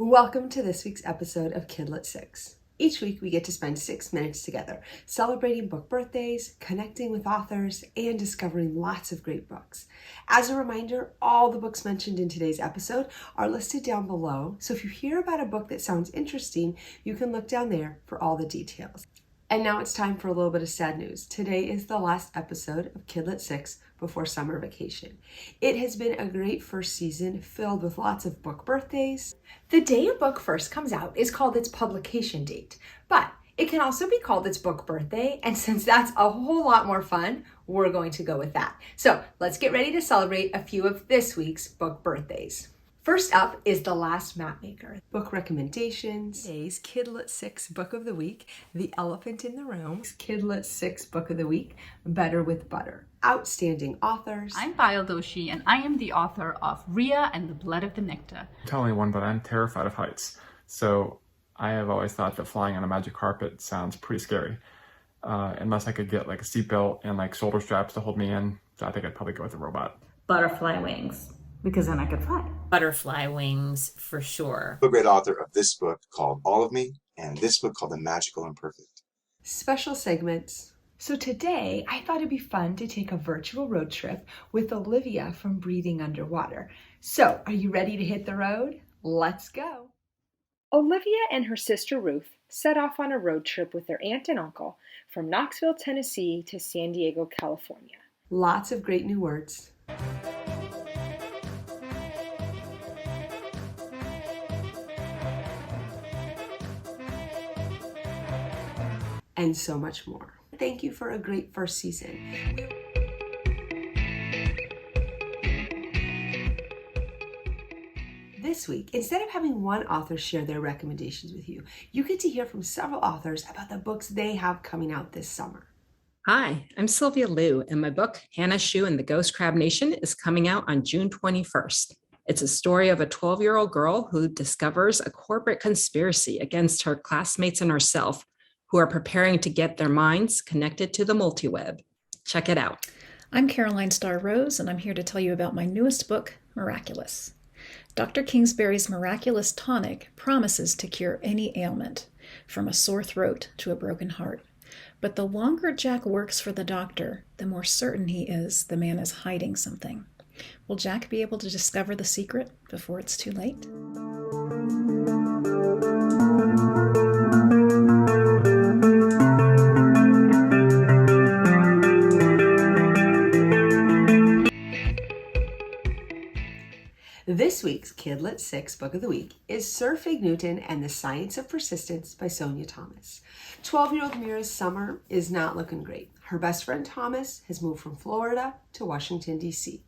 Welcome to this week's episode of Kidlet 6. Each week we get to spend 6 minutes together, celebrating book birthdays, connecting with authors, and discovering lots of great books. As a reminder, all the books mentioned in today's episode are listed down below, so if you hear about a book that sounds interesting, you can look down there for all the details. And now it's time for a little bit of sad news. Today is the last episode of Kidlet 6 before summer vacation. It has been a great first season filled with lots of book birthdays. The day a book first comes out is called its publication date, but it can also be called its book birthday, and since that's a whole lot more fun, we're going to go with that. So let's get ready to celebrate a few of this week's book birthdays. First up is The Last Mapmaker. Book recommendations. Today's Kidlet 6 Book of the Week, The Elephant in the Room. Kidlet 6 Book of the Week, Better with Butter. Outstanding authors. I'm Payal Doshi, and I am the author of Rhea and the Blood of the Nectar. I'm telling one, but I'm terrified of heights. So I have always thought that flying on a magic carpet sounds pretty scary. Unless I could get like a seatbelt and like shoulder straps to hold me in, so I think I'd probably go with a robot. Butterfly wings, because then I could fly. Butterfly wings, for sure. The great author of this book called All of Me, and this book called The Magical Imperfect. Special segments. So today, I thought it'd be fun to take a virtual road trip with Olivia from Breathing Underwater. So, are you ready to hit the road? Let's go. Olivia and her sister Ruth set off on a road trip with their aunt and uncle from Knoxville, Tennessee to San Diego, California. Lots of great new words. And so much more. Thank you for a great first season. This week, instead of having one author share their recommendations with you, you get to hear from several authors about the books they have coming out this summer. Hi, I'm Sylvia Liu, and my book, Hana and the Ghost Crab Nation, is coming out on June 21st. It's a story of a 12-year-old girl who discovers a corporate conspiracy against her classmates and herself, who are preparing to get their minds connected to the multiweb. Check it out. I'm Caroline Starr Rose, and I'm here to tell you about my newest book, Miraculous. Dr. Kingsbury's Miraculous tonic promises to cure any ailment, from a sore throat to a broken heart. But the longer Jack works for the doctor, the more certain he is the man is hiding something. Will Jack be able to discover the secret before it's too late? This week's Kidlet 6 Book of the Week is Sir Fig Newton and the Science of Persistence by Sonja Thomas. 12-year-old Mira's summer is not looking great. Her best friend Thomas has moved from Florida to Washington, D.C.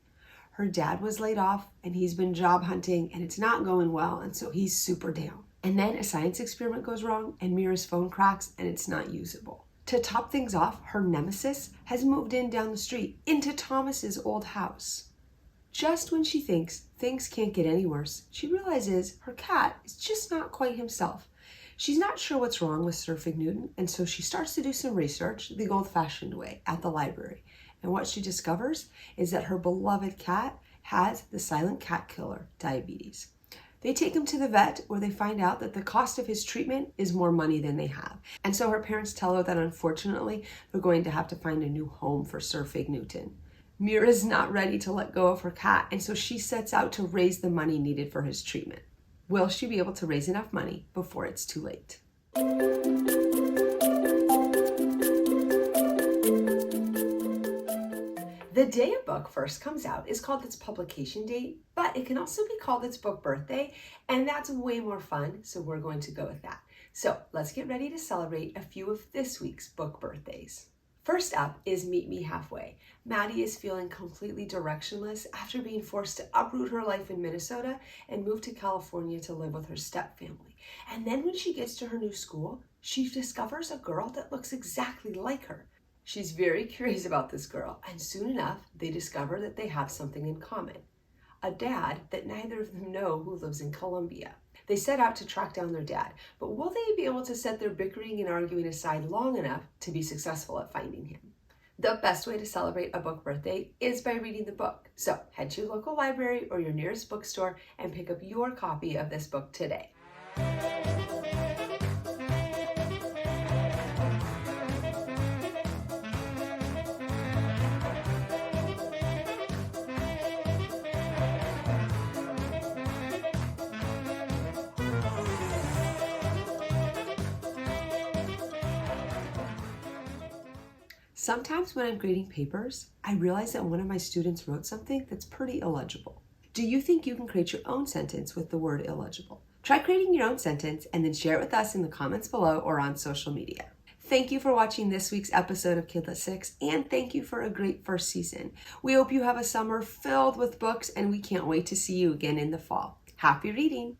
Her dad was laid off and he's been job hunting and it's not going well, and so he's super down. And then a science experiment goes wrong and Mira's phone cracks and it's not usable. To top things off, her nemesis has moved in down the street into Thomas's old house. Just when she thinks things can't get any worse, she realizes her cat is just not quite himself. She's not sure what's wrong with Sir Fig Newton, and so she starts to do some research the old-fashioned way at the library. And what she discovers is that her beloved cat has the silent cat killer, diabetes. They take him to the vet, where they find out that the cost of his treatment is more money than they have. And so her parents tell her that unfortunately they're going to have to find a new home for Sir Fig Newton. Mira's not ready to let go of her cat, and so she sets out to raise the money needed for his treatment. Will she be able to raise enough money before it's too late? The day a book first comes out is called its publication date, but it can also be called its book birthday, and that's way more fun, so we're going to go with that. So let's get ready to celebrate a few of this week's book birthdays. First up is Meet Me Halfway. Maddie is feeling completely directionless after being forced to uproot her life in Minnesota and move to California to live with her stepfamily. And then when she gets to her new school, she discovers a girl that looks exactly like her. She's very curious about this girl, and soon enough, they discover that they have something in common. A dad that neither of them know who lives in Colombia. They set out to track down their dad, but will they be able to set their bickering and arguing aside long enough to be successful at finding him? The best way to celebrate a book birthday is by reading the book. So head to your local library or your nearest bookstore and pick up your copy of this book today. Sometimes when I'm grading papers, I realize that one of my students wrote something that's pretty illegible. Do you think you can create your own sentence with the word illegible? Try creating your own sentence and then share it with us in the comments below or on social media. Thank you for watching this week's episode of Kidlet 6, and thank you for a great first season. We hope you have a summer filled with books, and we can't wait to see you again in the fall. Happy reading!